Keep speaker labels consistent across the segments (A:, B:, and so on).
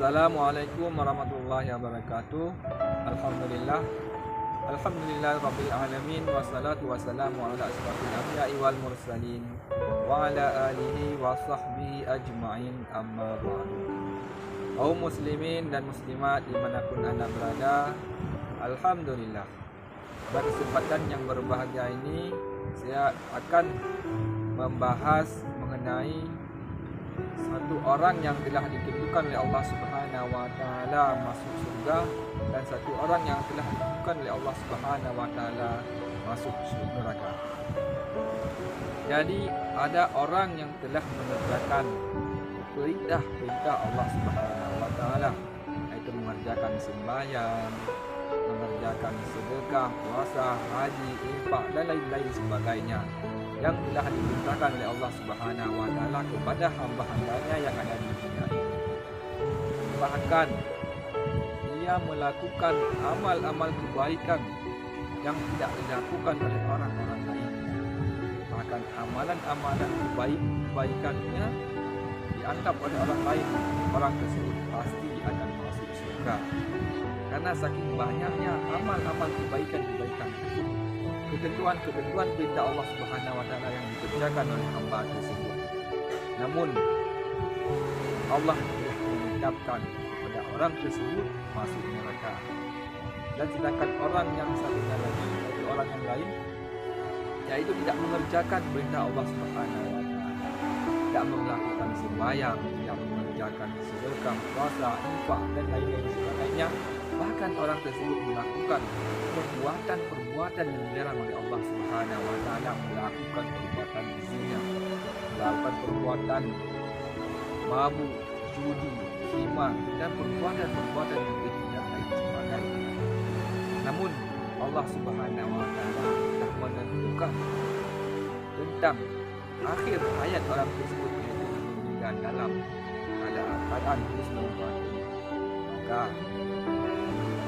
A: Assalamualaikum warahmatullahi wabarakatuh. Alhamdulillah. Alhamdulillahirabbil alamin wassalatu wassalamu ala asyrafil anbiya'i wal mursalin wa ala alihi wa sahbihi ajma'in, amma ba'du. Kaum muslimin dan muslimat dimanapun anda berada, alhamdulillah, pada kesempatan yang berbahagia ini saya akan membahas mengenai satu orang yang telah ditentukan oleh Allah Subhanahu wa taala masuk surga dan satu orang yang telah ditentukan oleh Allah Subhanahu wa taala masuk neraka. Jadi ada orang yang telah mengerjakan perintah Allah Subhanahu wa taala, yaitu mengerjakan sembahyang, mengerjakan sedekah, puasa, haji, infak dan lain-lain sebagainya yang telah diperintahkan oleh Allah Subhanahu wa taala kepada hamba-hambanya yang ada di dunia ini. Bahkan ia melakukan amal-amal kebaikan yang tidak dilakukan oleh orang-orang lain. Bahkan amalan-amalan kebaikannya dianggap oleh orang lain, orang tersebut pasti akan masuk surga. Karena saking banyaknya amal-amal kebaikan itu, ketentuan perintah Allah Subhanahu wa taala yang dikerjakan oleh hamba tersebut. Namun Allah telah menetapkan kepada orang tersebut masuk neraka. Dan sedangkan orang yang satunya lagi, yaitu orang yang lain, yaitu tidak mengerjakan perintah Allah Subhanahu wa taala, tidak melakukan sembahyang, tidak mengerjakan sedekah, puasa, infak dan lain-lain sebagainya. Bahkan orang tersebut melakukan perbuatan yang dilarang oleh Allah Subhanahu wa taala, melakukan perbuatan zina, melakukan perbuatan mabuk, judi, khimar dan perbuatan yang tidak lain sebagainya. Namun Allah Subhanahu wa taala telah menentukan tentang akhir hayat orang tersebut, yaitu meninggal dalam keadaan husnul khatimah. Maka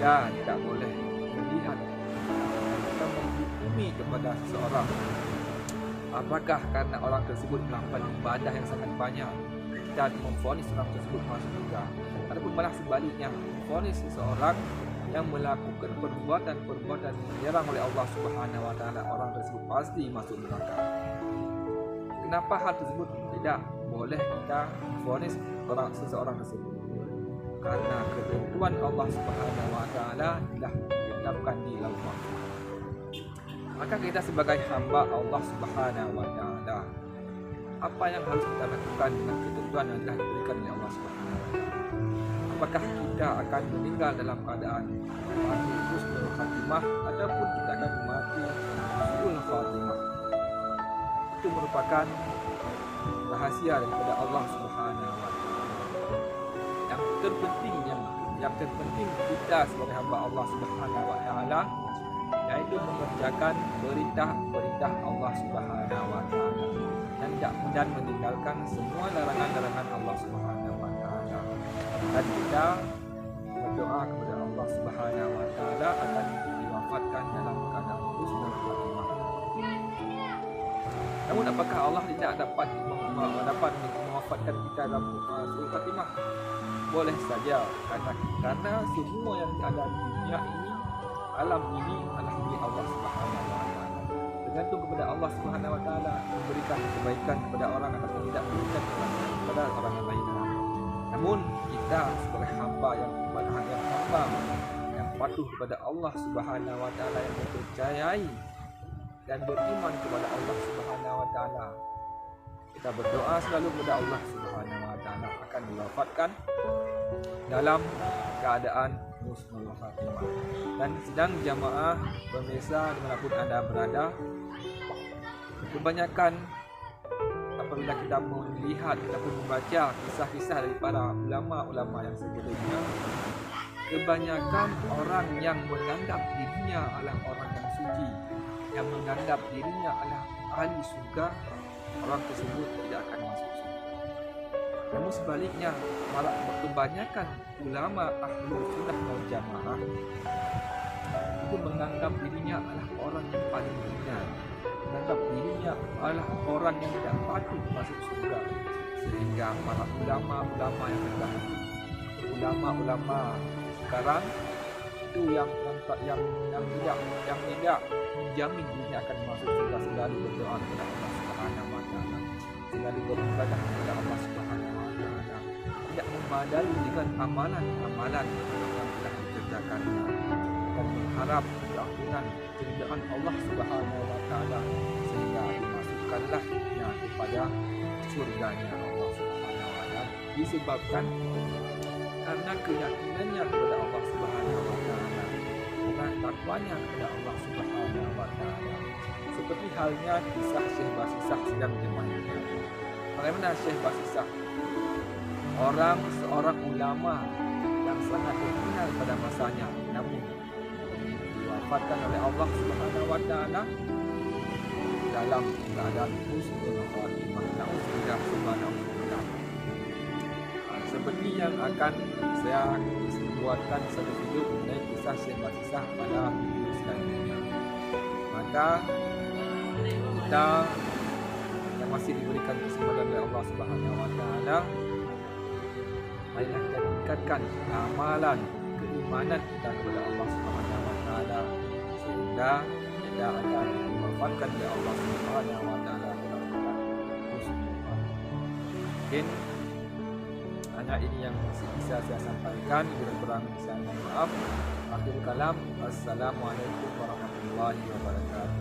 A: kita tidak boleh melihat atau menghukumi kepada seseorang apakah karena orang tersebut melakukan ibadah yang sangat banyak kita memvonis orang tersebut masuk surga, ataupun malah sebaliknya memvonis seseorang yang melakukan perbuatan yang dilarang oleh Allah Subhanahu wa taala, orang tersebut pasti masuk neraka. Kenapa hal tersebut tidak boleh kita vonis seseorang tersebut? Karena ketentuan Allah Subhanahu wa taala telah ditetapkan di Lauh Mahfuz. Maka kita sebagai hamba Allah Subhanahu wa taala, apa yang harus kita lakukan dengan ketentuan yang telah diberikan oleh Allah Subhanahu wa taala? Apakah kita akan meninggal dalam keadaan mati husnul khatimah ataupun kita akan mati su'ul khatimah? Itu merupakan rahasia daripada Allah Subhanahu wa taala. Yang terpenting kita sebagai hamba Allah Subhanahu wa taala, yaitu mengerjakan perintah Allah Subhanahu wa taala dan meninggalkan semua larangan-larangan Allah Subhanahu wa taala. Dan kita berdoa kepada Allah Subhanahu wa taala akan diwafatkan dalam keadaan husnul khatimah. Namun apakah Allah tidak dapat mewafatkan kita dalam husnul khatimah? Boleh saja, karena semua yang ada di dunia ini, alam ini adalah milik Allah Subhanahu wa taala. Tergantung kepada Allah Subhanahu wa taala memberikan kebaikan kepada orang atau tidak memberikan kebaikan kepada orang yang lain. Namun kita sebagai hamba yang patuh kepada Allah Subhanahu wa taala, yang mempercayai dan beriman kepada Allah Subhanahu wa taala, kita berdoa selalu kepada Allah Subhanahu wa taala akan diwafatkan dalam keadaan husnul khatimah. Dan sedang jamaah pemirsa dimanapun anda berada, kebanyakan apabila kita melihat ataupun membaca kisah-kisah dari para ulama-ulama yang sebelumnya, kebanyakan orang yang menganggap dirinya adalah orang yang suci, yang menganggap dirinya adalah ahli surga, orang tersebut tidak akan masuk surga. Namun sebaliknya, malah kebanyakan ulama ahlu sunnah wal jamaah itu menganggap dirinya adalah orang yang paling benar, menganggap dirinya adalah orang yang tidak patut masuk surga. Sehingga para ulama-ulama yang terdahulu, ulama-ulama sekarang itu yang tidak menjamin dirinya akan masuk surga selalu berdoa kepada Allah Subhanahu wa taala, selalu beribadah kepada Allah Subhanahu wa taala, tidak memadai dengan amalan-amalan yang telah dikerjakannya, dan mengharap keampunan keridaan Allah Subhanahu wa taala sehingga dimasukkanlah kepada surganya Allah Subhanahu wa taala, disebabkan karena keyakinannya kepada Allah Subhanahu wa taala, dengan takwanya kepada Allah Subhanahu wa taala. Seperti halnya kisah Syekh Basisah sedang dimainkan. Bagaimana Syekh Basisah? Seorang ulama yang sangat terkenal pada masanya, namun diwafatkan oleh Allah Subhanahu wa taala dalam keadaan husnul khatimah. Nauzubillah subhanallah. Seperti yang akan saya buatkan satu video mengenai kisah Syekh Basisah pada video selanjutnya. Maka kita yang masih diberikan kesempatan oleh Allah Subhanahu wa taala, marilah kita tingkatkan amalan keimanan kita kepada Allah Subhanahu wa taala sehingga kita akan diwafatkan oleh Allah Subhanahu wa taala dalam keadaan husnul khatimah. Mungkin hanya ini yang bisa saya sampaikan, kurang saya mohon maaf. Akhir kalam, assalamualaikum warahmatullahi wabarakatuh.